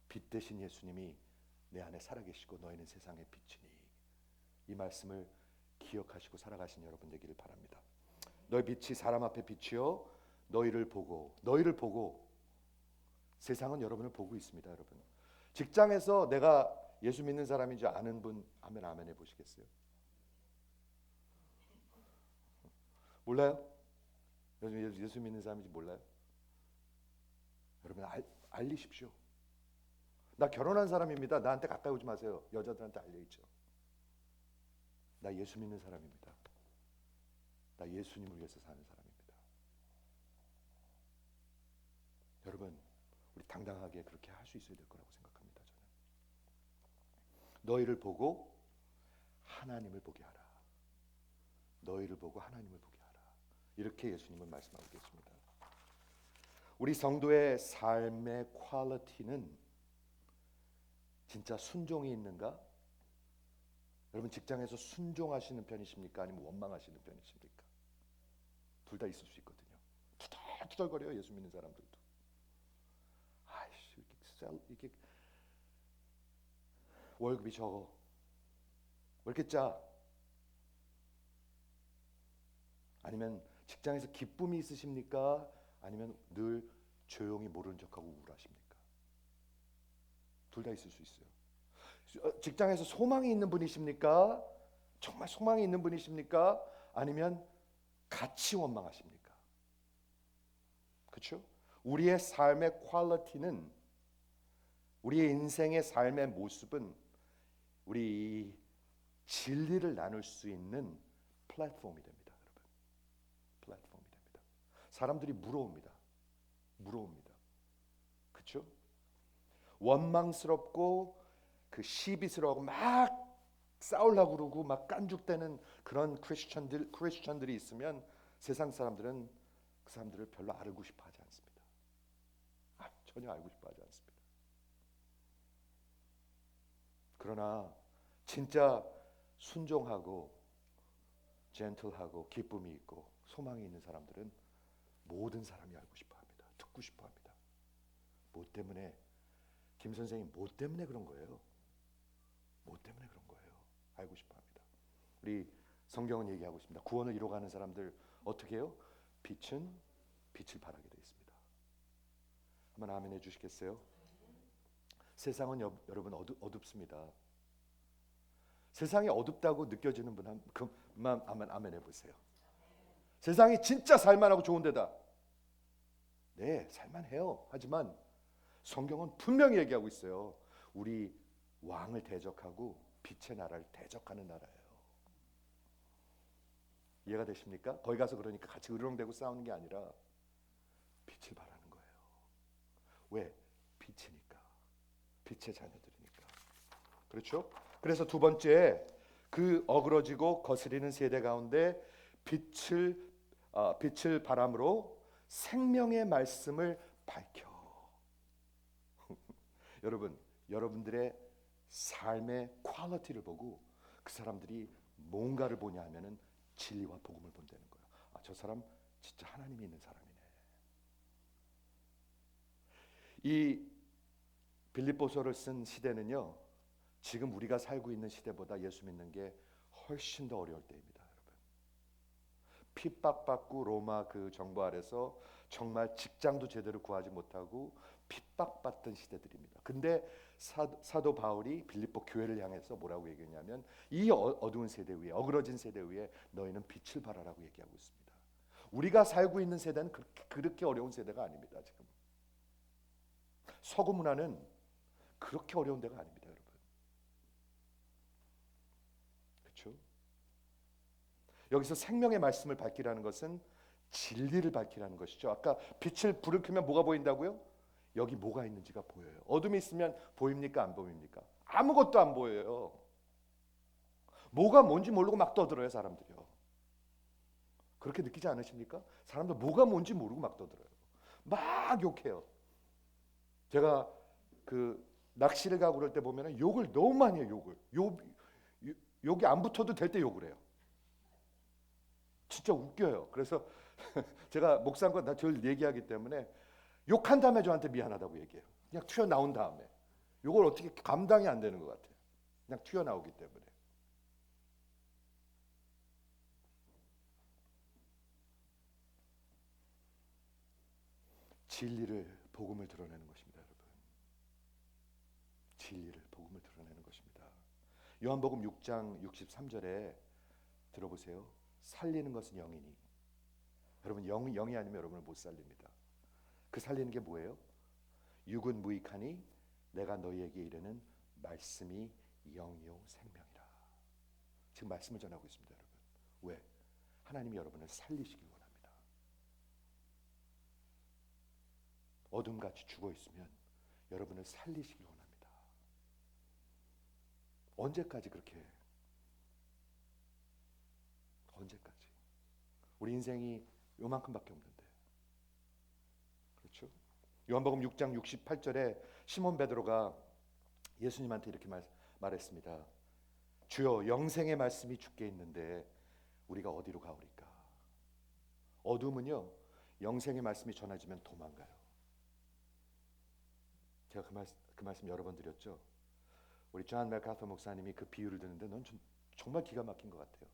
빛 대신 예수님이 내 안에 살아계시고 너희는 세상의 빛이니, 이 말씀을 기억하시고 살아가신 여러분 되기를 바랍니다. 너희 빛이 사람 앞에 빛이요 너희를 보고 세상은 여러분을 보고 있습니다. 여러분, 직장에서 내가 예수 믿는 사람인지 아는 분 하면 아멘 해보시겠어요? 몰라요? 예수 믿는 사람인지 몰라요? 여러분 알리십시오. 나 결혼한 사람입니다. 나한테 가까이 오지 마세요. 여자들한테 알려있죠. 나 예수 믿는 사람입니다. 나 예수님을 위해서 사는 사람입니다. 여러분, 우리 당당하게 그렇게 할 수 있어야 될 거라고 생각합니다. 저는. 너희를 보고 하나님을 보게 하라. 너희를 보고 하나님을 보게 하라. 이렇게 예수님은 말씀하고 계십니다. 우리 성도의 삶의 퀄리티는 진짜 순종이 있는가? 여러분, 직장에서 순종하시는 편이십니까? 아니면 원망하시는 편이십니까? 둘 다 있을 수 있거든요. 투덜투덜거려요, 예수 믿는 사람들도. 아이씨, 이렇게 월급이 적어. 왜 이렇게 짜? 아니면 직장에서 기쁨이 있으십니까? 아니면 늘 조용히 모르는 척하고 우울하십니까? 둘 다 있을 수 있어요. 직장에서 소망이 있는 분이십니까? 정말 소망이 있는 분이십니까? 아니면 같이 원망하십니까? 그렇죠? 우리의 삶의 퀄리티는, 우리의 인생의 삶의 모습은 우리 진리를 나눌 수 있는 플랫폼이 됩니다, 여러분. 플랫폼이 됩니다. 사람들이 물어옵니다. 그렇죠? 원망스럽고 그 시비스러워하고 막 싸우려고 그러고 막 깐죽대는 그런 크리스천들이 있으면 세상 사람들은 그 사람들을 별로 알고 싶어 하지 않습니다. 전혀 알고 싶어 하지 않습니다. 그러나 진짜 순종하고 젠틀하고 기쁨이 있고 소망이 있는 사람들은 모든 사람이 알고 싶어 합니다. 듣고 싶어 합니다. 뭐 때문에? 김 선생님, 뭐 때문에 그런 거예요? 뭐 때문에 그런 거예요? 알고 싶어 합니다. 우리 성경은 얘기하고 있습니다. 구원을 이뤄가는 사람들 어떻게 해요? 빛은 빛을 발하게 되어 있습니다. 한번 아멘 해주시겠어요? 세상은 여러분 어둡습니다. 세상이 어둡다고 느껴지는 분 그만 아멘 해보세요. 세상이 진짜 살만하고 좋은 데다. 네, 살만해요. 하지만 성경은 분명히 얘기하고 있어요. 우리 왕을 대적하고 빛의 나라를 대적하는 나라예요. 이해가 되십니까? 거기 가서 그러니까 같이 으르렁대고 싸우는 게 아니라 빛을 발하는 거예요. 왜? 빛이니까. 빛의 자녀들이니까. 그렇죠? 그래서 두 번째, 그 어그러지고 거스리는 세대 가운데 빛을 바람으로 생명의 말씀을 밝혀. 여러분, 여러분들의 삶의 퀄리티를 보고 그 사람들이 뭔가를 보냐 하면은 진리와 복음을 본다는 거예요. 아, 저 사람 진짜 하나님이 있는 사람이네. 이 빌립보서를 쓴 시대는요, 지금 우리가 살고 있는 시대보다 예수 믿는 게 훨씬 더 어려울 때입니다, 여러분. 핍박받고 로마 그 정부 아래서 정말 직장도 제대로 구하지 못하고 핍박받던 시대들입니다. 근데 사도 바울이 빌립보 교회를 향해서 뭐라고 얘기했냐면 이 어두운 세대 위에, 어그러진 세대 위에 너희는 빛을 발하라고 얘기하고 있습니다. 우리가 살고 있는 세대는 그렇게 어려운 세대가 아닙니다. 지금 서구 문화는 그렇게 어려운 데가 아닙니다, 여러분. 그렇죠? 여기서 생명의 말씀을 밝히라는 것은 진리를 밝히라는 것이죠. 아까 빛을 불을 켜면 뭐가 보인다고요? 여기 뭐가 있는지가 보여요. 어둠이 있으면 보입니까? 안 보입니까? 아무것도 안 보여요. 뭐가 뭔지 모르고 막 떠들어요, 사람들이요. 그렇게 느끼지 않으십니까? 사람들 뭐가 뭔지 모르고 막 떠들어요. 막 욕해요. 제가 그 낚시를 가고 그럴 때 보면은 욕을 너무 많이 해요. 욕이 안 붙어도 될 때 욕을 해요. 진짜 웃겨요. 그래서 제가 목사님과 늘 얘기하기 때문에 욕한 다음에 저한테 미안하다고 얘기해요. 그냥 튀어나온 다음에. 이걸 어떻게 감당이 안 되는 것 같아요. 그냥 튀어나오기 때문에. 진리를, 복음을 드러내는 것입니다, 여러분. 진리를, 복음을 드러내는 것입니다. 요한복음 6장 63절에 들어보세요. 살리는 것은 영이니. 여러분, 영이 아니면 여러분을 못 살립니다. 그 살리는 게 뭐예요? 육은 무익하니 내가 너희에게 이르는 말씀이 영이요 생명이라. 지금 말씀을 전하고 있습니다, 여러분. 왜? 하나님이 여러분을 살리시길 원합니다. 어둠같이 죽어 있으면 여러분을 살리시길 원합니다. 언제까지 그렇게? 언제까지? 우리 인생이 요만큼밖에 없는데. 그렇죠? 요한복음 6장 68절에 시몬 베드로가 예수님한테 이렇게 말했습니다. 주여, 영생의 말씀이 주께 있는데 우리가 어디로 가오리까? 어둠은요, 영생의 말씀이 전해지면 도망가요. 제가 그 말씀 여러 번 드렸죠. 우리 존 맥카터 목사님이 그 비유를 드는데 넌 정말 기가 막힌 것 같아요.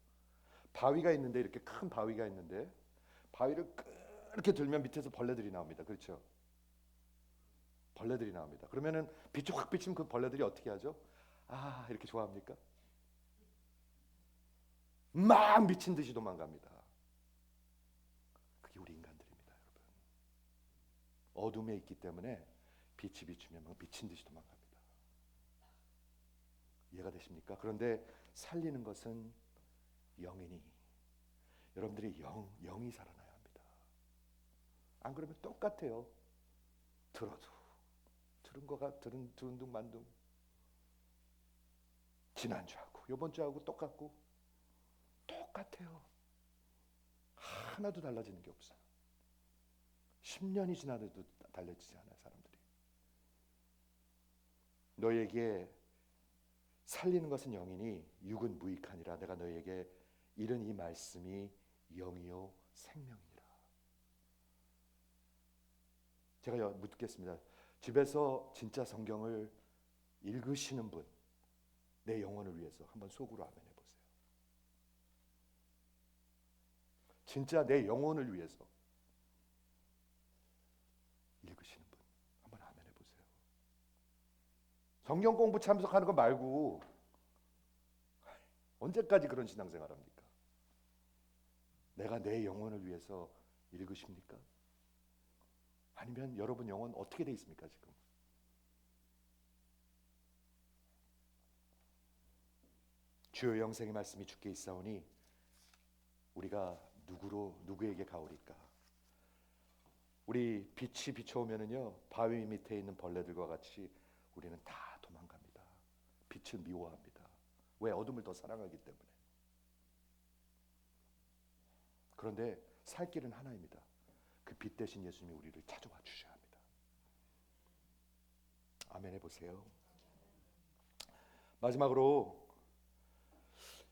바위가 있는데, 이렇게 큰 바위가 있는데 바위를 이렇게 들면 밑에서 벌레들이 나옵니다. 그렇죠? 벌레들이 나옵니다. 그러면은 빛이 확 비치면 그 벌레들이 어떻게 하죠? 아, 이렇게 좋아합니까? 막 미친 듯이 도망갑니다. 그게 우리 인간들입니다, 여러분. 어둠에 있기 때문에 빛이 비추면 막 미친 듯이 도망갑니다. 이해가 되십니까? 그런데 살리는 것은 영이니, 여러분들이 영이 살아나야 합니다. 안 그러면 똑같아요. 들은 거가 들은 둥 만둥. 지난주하고 이번주하고 똑같고 똑같아요. 하나도 달라지는 게 없어요. 10년이 지나도 달라지지 않아요, 사람들이. 너에게 살리는 것은 영이니 육은 무익하니라. 내가 너에게 이른 이 말씀이 영이요 생명이니라. 제가 묻겠습니다. 집에서 진짜 성경을 읽으시는 분, 내 영혼을 위해서 한번 속으로 아멘 해보세요. 진짜 내 영혼을 위해서 읽으시는 분 한번 아멘 해보세요. 성경 공부 참석하는 거 말고 언제까지 그런 신앙생활 합니까? 내가 내 영혼을 위해서 읽으십니까? 아니면 여러분 영혼 어떻게 돼 있습니까 지금? 주여 영생의 말씀이 주께 있사오니 우리가 누구에게 가오리까? 우리 빛이 비춰오면은요 바위 밑에 있는 벌레들과 같이 우리는 다 도망갑니다. 빛을 미워합니다. 왜? 어둠을 더 사랑하기 때문에. 그런데 살 길은 하나입니다. 그 빛 대신 예수님이 우리를 찾아와 주셔야 합니다. 아멘 해보세요. 마지막으로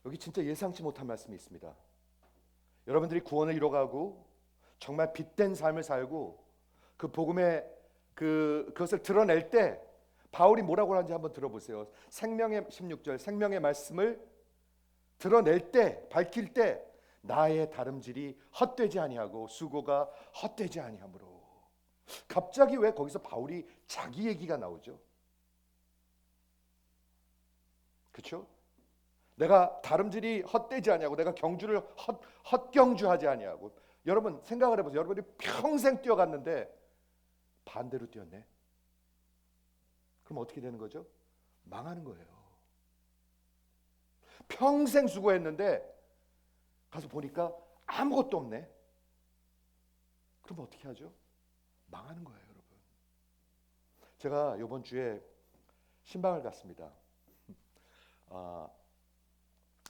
여기 진짜 예상치 못한 말씀이 있습니다. 여러분들이 구원을 이뤄가고 정말 빛된 삶을 살고 그 복음의 그것을 드러낼 때 바울이 뭐라고 하는지 한번 들어보세요. 생명의 16절 생명의 말씀을 드러낼 때 밝힐 때 나의 다름질이 헛되지 아니하고 수고가 헛되지 아니하므로. 갑자기 왜 거기서 바울이 자기 얘기가 나오죠? 그렇죠? 내가 다름질이 헛되지 아니하고 내가 경주를 헛경주하지 아니하고. 여러분 생각을 해보세요. 여러분이 평생 뛰어갔는데 반대로 뛰었네. 그럼 어떻게 되는 거죠? 망하는 거예요. 평생 수고했는데 가서 보니까 아무것도 없네. 그럼 어떻게 하죠? 망하는 거예요, 여러분. 제가 이번 주에 신방을 갔습니다.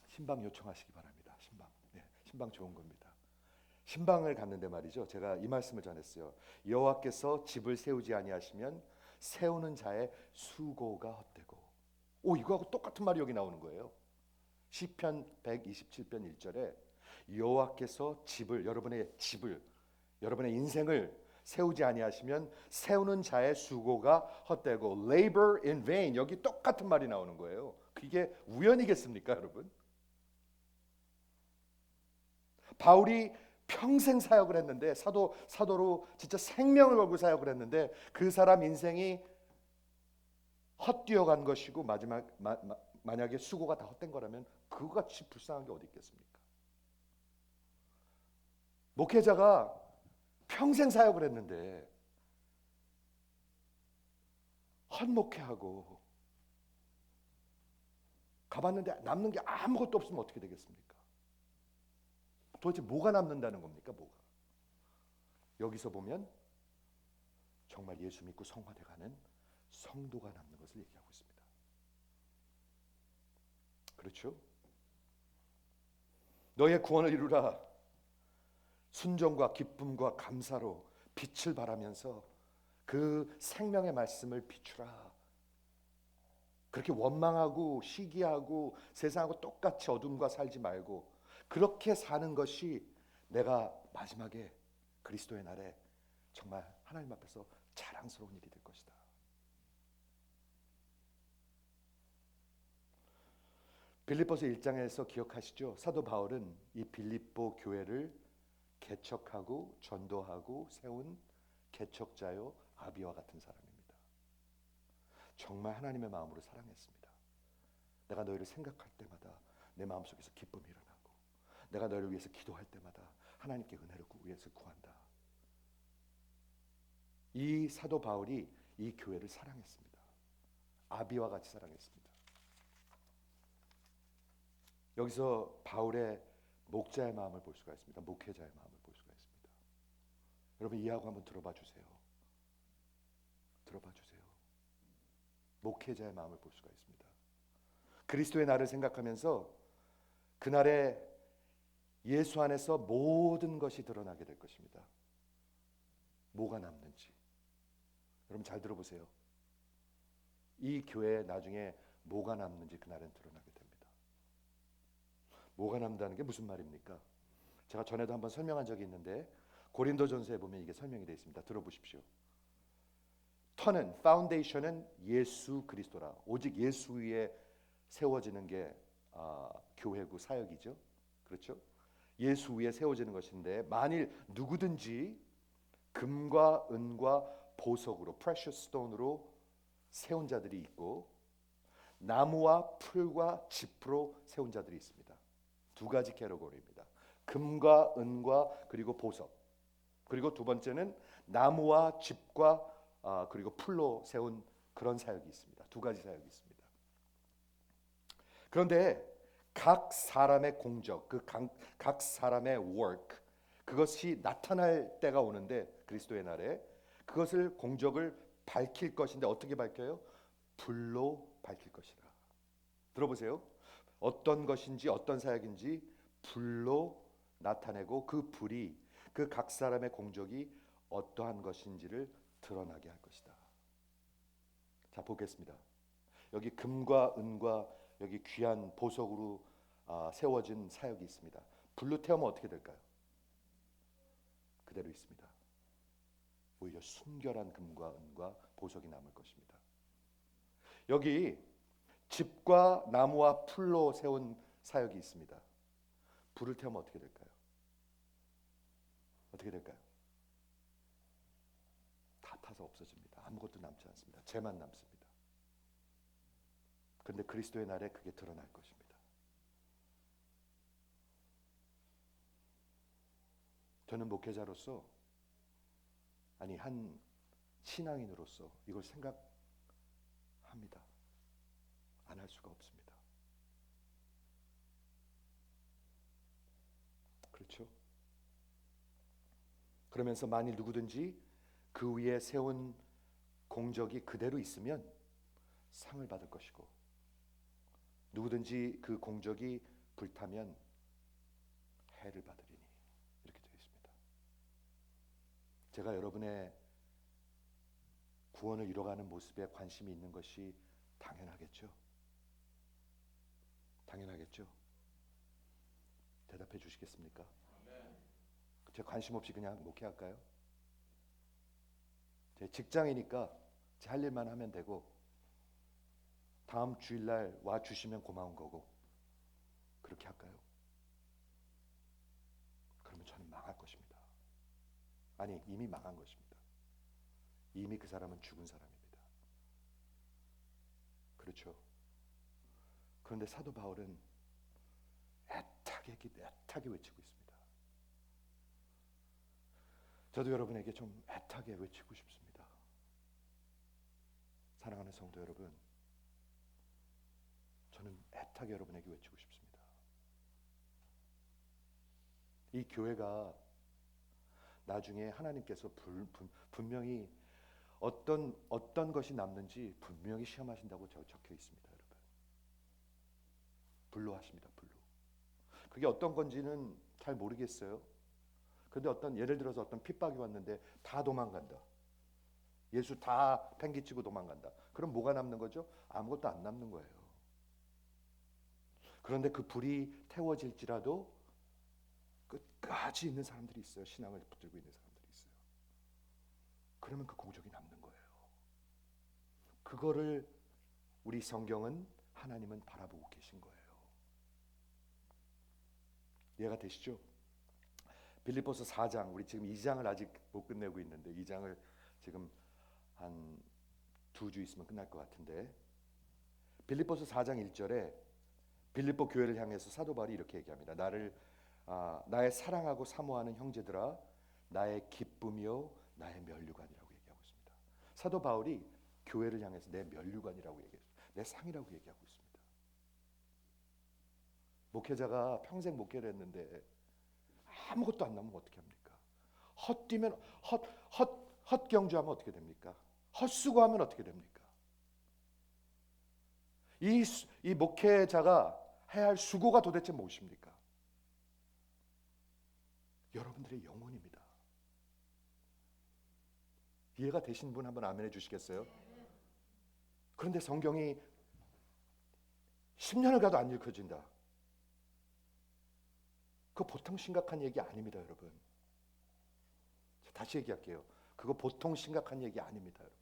신방 요청하시기 바랍니다. 신방. 네, 신방 좋은 겁니다. 신방을 갔는데 말이죠. 제가 이 말씀을 전했어요. 여호와께서 집을 세우지 아니하시면 세우는 자의 수고가 헛되고. 이거하고 똑같은 말이 여기 나오는 거예요. 시편 127편 1절에 여호와께서 여러분의 인생을 세우지 아니하시면 세우는 자의 수고가 헛되고 labor in vain. 여기 똑같은 말이 나오는 거예요. 그게 우연이겠습니까, 여러분? 바울이 평생 사역을 했는데 사도로 진짜 생명을 걸고 사역을 했는데 그 사람 인생이 헛되어간 것이고 만약에 수고가 다 헛된 거라면 그거같이 불쌍한 게 어디 있겠습니까? 목회자가 평생 사역을 했는데 헛목회하고 가봤는데 남는 게 아무것도 없으면 어떻게 되겠습니까? 도대체 뭐가 남는다는 겁니까? 뭐가? 여기서 보면 정말 예수 믿고 성화돼가는 성도가 남는 것을 얘기하고 있습니다. 그렇죠? 너의 구원을 이루라. 순종과 기쁨과 감사로 빛을 발하면서 그 생명의 말씀을 비추라. 그렇게 원망하고 시기하고 세상하고 똑같이 어둠과 살지 말고 그렇게 사는 것이 내가 마지막에 그리스도의 날에 정말 하나님 앞에서 자랑스러운 일이 될 것이다. 빌립보서 1장에서 기억하시죠? 사도 바울은 이 빌립보 교회를 개척하고 전도하고 세운 개척자요 아비와 같은 사람입니다. 정말 하나님의 마음으로 사랑했습니다. 내가 너희를 생각할 때마다 내 마음속에서 기쁨이 일어나고 내가 너희를 위해서 기도할 때마다 하나님께 은혜를 위해서 구한다. 이 사도 바울이 이 교회를 사랑했습니다. 아비와 같이 사랑했습니다. 여기서 바울의 목자의 마음을 볼 수가 있습니다. 목회자의 마음을 볼 수가 있습니다. 여러분 이해하고 한번 들어봐 주세요. 들어봐 주세요. 목회자의 마음을 볼 수가 있습니다. 그리스도의 날을 생각하면서 그날에 예수 안에서 모든 것이 드러나게 될 것입니다. 뭐가 남는지. 여러분 잘 들어보세요. 이 교회에 나중에 뭐가 남는지 그날은 드러나게 됩니다. 뭐가 남다는 게 무슨 말입니까? 제가 전에도 한번 설명한 적이 있는데 고린도전서에 보면 이게 설명이 되어 있습니다. 들어보십시오. 터는, 파운데이션은 예수 그리스도라. 오직 예수 위에 세워지는 게 교회고 사역이죠. 그렇죠? 예수 위에 세워지는 것인데 만일 누구든지 금과 은과 보석으로 precious stone으로 세운 자들이 있고 나무와 풀과 짚으로 세운 자들이 있습니다. 두 가지 캐러고리입니다. 금과 은과 그리고 보석. 그리고 두 번째는 나무와 짚과 그리고 풀로 세운 그런 사역이 있습니다. 두 가지 사역이 있습니다. 그런데 각 사람의 공적, 각 사람의 work, 그것이 나타날 때가 오는데 그리스도의 날에 그것을 공적을 밝힐 것인데 어떻게 밝혀요? 불로 밝힐 것이라. 들어보세요. 어떤 것인지 어떤 사역인지 불로 나타내고 그 불이 그 각 사람의 공적이 어떠한 것인지를 드러나게 할 것이다. 자, 보겠습니다. 여기 금과 은과 여기 귀한 보석으로 세워진 사역이 있습니다. 불로 태우면 어떻게 될까요? 그대로 있습니다. 오히려 순결한 금과 은과 보석이 남을 것입니다. 여기 집과 나무와 풀로 세운 사역이 있습니다. 불을 태우면 어떻게 될까요? 어떻게 될까요? 다 타서 없어집니다. 아무것도 남지 않습니다. 죄만 남습니다. 그런데 그리스도의 날에 그게 드러날 것입니다. 저는 목회자로서 아니 한 신앙인으로서 이걸 생각합니다. 안 할 수가 없습니다. 그렇죠? 그러면서 만일 누구든지 그 위에 세운 공적이 그대로 있으면 상을 받을 것이고 누구든지 그 공적이 불타면 해를 받으리니 이렇게 되어 있습니다. 제가 여러분의 구원을 이뤄가는 모습에 관심이 있는 것이 당연하겠죠. 당연하겠죠. 대답해 주시겠습니까? 제 관심 없이 그냥 목회할까요? 제 직장이니까 제 할 일만 하면 되고 다음 주일날 와 주시면 고마운 거고 그렇게 할까요? 그러면 저는 망할 것입니다. 아니 이미 망한 것입니다. 이미 그 사람은 죽은 사람입니다. 그렇죠? 그런데 사도 바울은 애타게 외치고 있습니다. 저도 여러분에게 좀 애타게 외치고 싶습니다. 사랑하는 성도 여러분, 저는 애타게 여러분에게 외치고 싶습니다. 이 교회가 나중에 하나님께서 분명히 어떤 것이 남는지 분명히 시험하신다고 적혀 있습니다, 여러분. 불로 하십니다, 불로. 그게 어떤 건지는 잘 모르겠어요. 그런데 예를 들어서 어떤 핍박이 왔는데 다 도망간다. 예수 다 팽개치고 도망간다. 그럼 뭐가 남는 거죠? 아무것도 안 남는 거예요. 그런데 그 불이 태워질지라도 끝까지 있는 사람들이 있어요. 신앙을 붙들고 있는 사람들이 있어요. 그러면 그 공적이 남는 거예요. 그거를 우리 성경은 하나님은 바라보고 계신 거예요. 이해가 되시죠? 빌립보서 4장, 우리 지금 2장을 아직 못 끝내고 있는데 2장을 지금 한 2주 있으면 끝날 것 같은데 빌립보서 4장 1절에 빌립보 교회를 향해서 사도 바울이 이렇게 얘기합니다. 나의 사랑하고 사모하는 형제들아, 나의 기쁨이요 나의 면류관이라고 얘기하고 있습니다. 사도 바울이 교회를 향해서 내 면류관이라고 얘기했어요. 내 상이라고 얘기하고 있습니다. 목회자가 평생 목회를 했는데 아무것도 안 남으면 어떻게 합니까? 헛뛰면 헛경주하면 어떻게 됩니까? 헛수고하면 어떻게 됩니까? 이 목회자가 해야 할 수고가 도대체 무엇입니까? 여러분들의 영혼입니다. 이해가 되신 분 한번 아멘 해주시겠어요? 그런데 성경이 10년을 가도 안 읽혀진다. 그거 보통 심각한 얘기 아닙니다, 여러분. 다시 얘기할게요. 그거 보통 심각한 얘기 아닙니다, 여러분.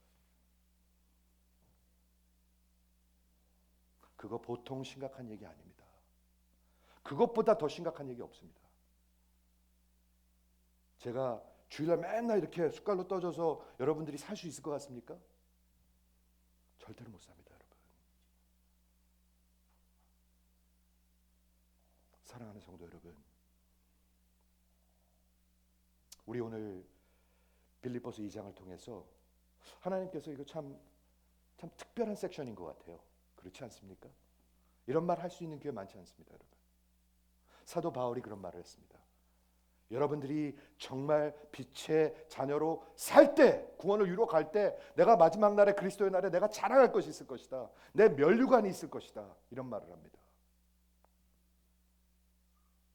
그거 보통 심각한 얘기 아닙니다. 그것보다 더 심각한 얘기 없습니다. 제가 주일날 맨날 이렇게 숟갈로 떠줘서 여러분들이 살 수 있을 것 같습니까? 절대로 못 삽니다, 여러분. 사랑하는 성도 여러분, 우리 오늘 빌립보서 2장을 통해서 하나님께서 이거 참 특별한 섹션인 것 같아요. 그렇지 않습니까? 이런 말 할 수 있는 교회 많지 않습니다, 여러분. 사도 바울이 그런 말을 했습니다. 여러분들이 정말 빛의 자녀로 살 때, 구원을 이루어 갈 때, 내가 마지막 날에 그리스도의 날에 내가 자랑할 것이 있을 것이다. 내 면류관이 있을 것이다. 이런 말을 합니다.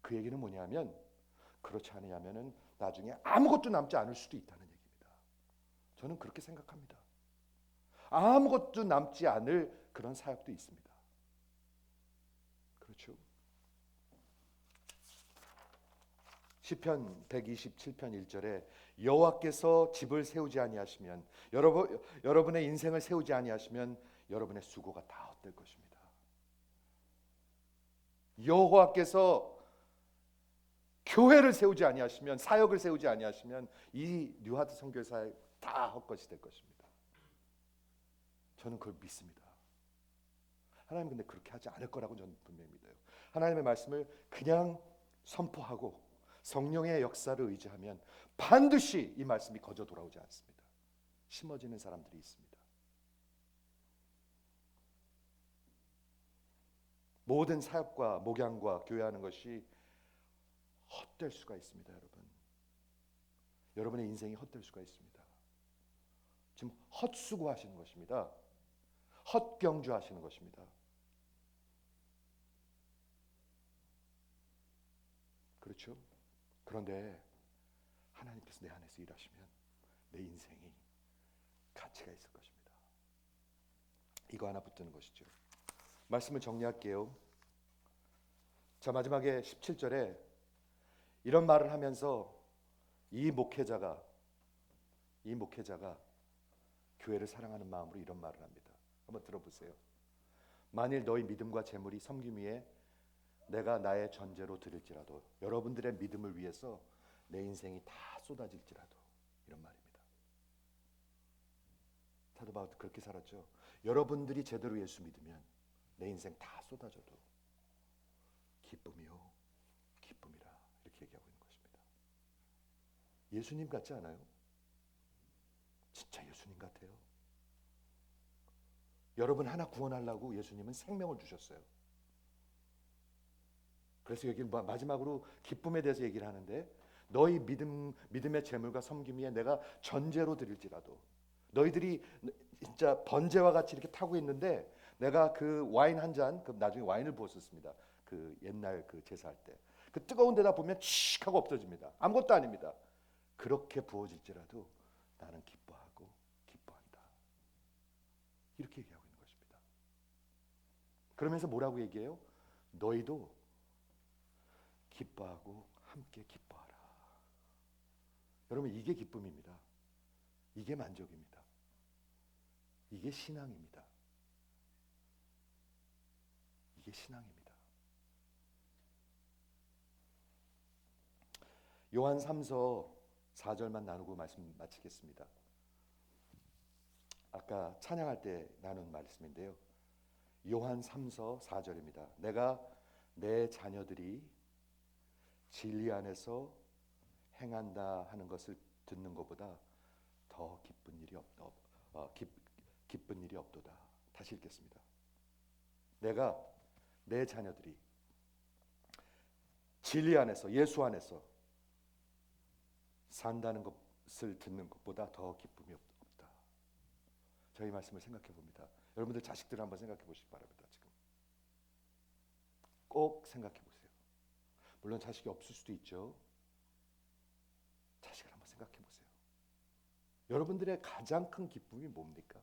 그 얘기는 뭐냐면, 그렇지 않으면은 나중에 아무것도 남지 않을 수도 있다는 얘기입니다. 저는 그렇게 생각합니다. 아무것도 남지 않을 그런 사역도 있습니다. 그렇죠? 시편 127편 1절에 여호와께서 집을 세우지 아니하시면, 여러분의 인생을 세우지 아니하시면 여러분의 수고가 다 헛될 것입니다. 여호와께서 교회를 세우지 아니하시면, 사역을 세우지 아니하시면 이 뉴하트 선교회 사역 다 헛것이 될 것입니다. 저는 그걸 믿습니다. 하나님 근데 그렇게 하지 않을 거라고 저는 분명히 믿어요. 하나님의 말씀을 그냥 선포하고 성령의 역사를 의지하면 반드시 이 말씀이 거저 돌아오지 않습니다. 심어지는 사람들이 있습니다. 모든 사역과 목양과 교회하는 것이 헛될 수가 있습니다, 여러분. 여러분의 인생이 헛될 수가 있습니다. 지금 헛수고하시는 것입니다. 헛경주하시는 것입니다. 그렇죠? 그런데 하나님께서 내 안에서 일하시면 내 인생이 가치가 있을 것입니다. 이거 하나 붙드는 것이죠. 말씀을 정리할게요. 자, 마지막에 17절에 이런 말을 하면서 이 목회자가 교회를 사랑하는 마음으로 이런 말을 합니다. 한번 들어보세요. 만일 너희 믿음과 재물이 섬김 위에 내가 나의 전제로 드릴지라도, 여러분들의 믿음을 위해서 내 인생이 다 쏟아질지라도, 이런 말입니다. 사도 바울도 그렇게 살았죠. 여러분들이 제대로 예수 믿으면 내 인생 다 쏟아져도 기쁨이요 기쁨이라, 이렇게 얘기하고 있는 것입니다. 예수님 같지 않아요? 진짜 예수님 같아요. 여러분 하나 구원하려고 예수님은 생명을 주셨어요. 그래서 여기 마지막으로 기쁨에 대해서 얘기를 하는데, 너희 믿음의 재물과 섬김 위에 내가 전제로 드릴지라도, 너희들이 진짜 번제와 같이 이렇게 타고 있는데 내가 그 와인 한 잔, 그 나중에 와인을 부었었습니다. 그 옛날 그 제사할 때 그 뜨거운 데다 보면 칙 하고 없어집니다. 아무것도 아닙니다. 그렇게 부어질지라도 나는 기뻐하고 기뻐한다. 이렇게 얘기하고 있는 것입니다. 그러면서 뭐라고 얘기해요? 너희도 기뻐하고 함께 기뻐하라. 여러분, 이게 기쁨입니다. 이게 만족입니다. 이게 신앙입니다. 이게 신앙입니다. 요한 3서 4절만 나누고 말씀 마치겠습니다. 아까 찬양할 때 나눈 말씀인데요. 요한 3서 4절입니다. 내가 내 자녀들이 진리 안에서 행한다 하는 것을 듣는 것보다 더 기쁜 일이 없도다. 다시 읽겠습니다. 내가 내 자녀들이 진리 안에서, 예수 안에서 산다는 것을 듣는 것보다 더 기쁨이 없다. 저희 말씀을 생각해 봅니다. 여러분들 자식들을 한번 생각해 보시기 바랍니다. 지금 꼭 생각해 보세요. 물론 자식이 없을 수도 있죠. 자식을 한번 생각해 보세요. 여러분들의 가장 큰 기쁨이 뭡니까?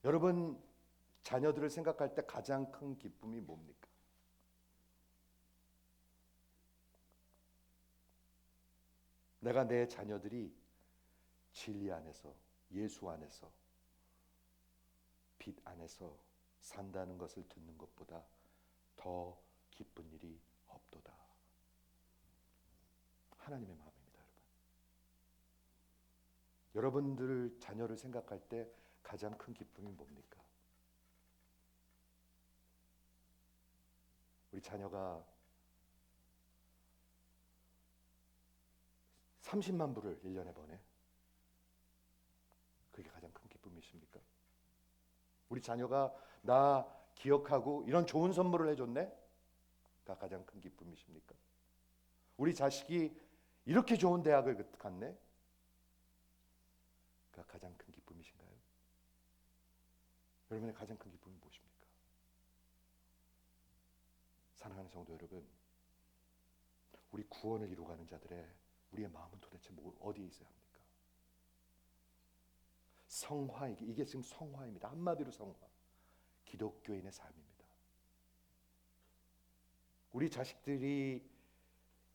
여러분 자녀들을 생각할 때 가장 큰 기쁨이 뭡니까? 내가 내 자녀들이 진리 안에서, 예수 안에서, 빛 안에서 산다는 것을 듣는 것보다 더 기쁜 일이 없도다. 하나님의 마음입니다, 여러분. 여러분들 자녀를 생각할 때 가장 큰 기쁨이 뭡니까? 우리 자녀가 30만 불을 1년에 버네. 그게 가장 큰 기쁨이십니까? 기쁨이십니까? 우리 자녀가 나 기억하고 이런 좋은 선물을 해줬네? 가 가장 큰 기쁨이십니까? 우리 자식이 이렇게 좋은 대학을 갔네? 가 가장 큰 기쁨이신가요? 여러분의 가장 큰 기쁨이 무엇입니까? 사랑하는 성도 여러분, 우리 구원을 이루어가는 자들의 우리의 마음은 도대체 어디에 있어야 합니까? 성화, 이게 지금 성화입니다. 한마디로 성화. 기독교인의 삶입니다. 우리 자식들이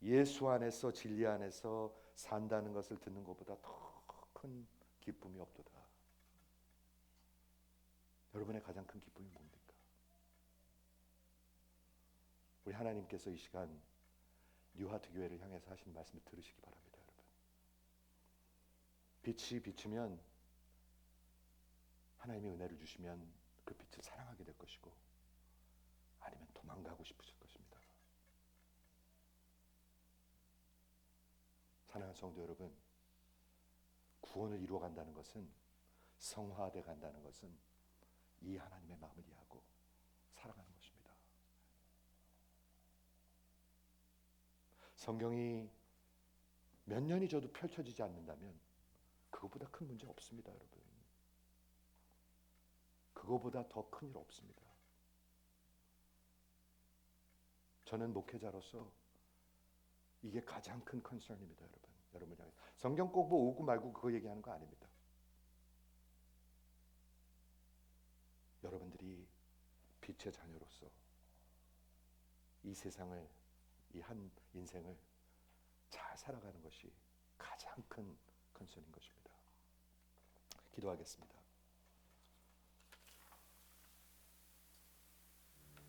예수 안에서 진리 안에서 산다는 것을 듣는 것보다 더 큰 기쁨이 없도다. 여러분의 가장 큰 기쁨이 뭡니까? 우리 하나님께서 이 시간 뉴하트 교회를 향해서 하신 말씀을 들으시기 바랍니다, 여러분. 빛이 비추면 하나님의 은혜를 주시면 그 빛을 사랑하게 될 것이고 아니면 도망가고 싶으실 것입니다. 사랑하는 성도 여러분, 구원을 이루어 간다는 것은, 성화돼 간다는 것은 이 하나님의 마음을 이해하고 살아가는 것입니다. 성경이 몇 년이 져도 펼쳐지지 않는다면 그거보다 큰 문제 없습니다, 여러분. 그거보다 더 큰 일 없습니다. 저는 목회자로서 이게 가장 큰 컨설입니다, 여러분. 여러분 향해 성경 꼭 뭐 오고 말고 그거 얘기하는 거 아닙니다. 여러분들이 빛의 자녀로서 이 세상을, 이 한 인생을 잘 살아가는 것이 가장 큰 컨설인 것입니다. 기도하겠습니다.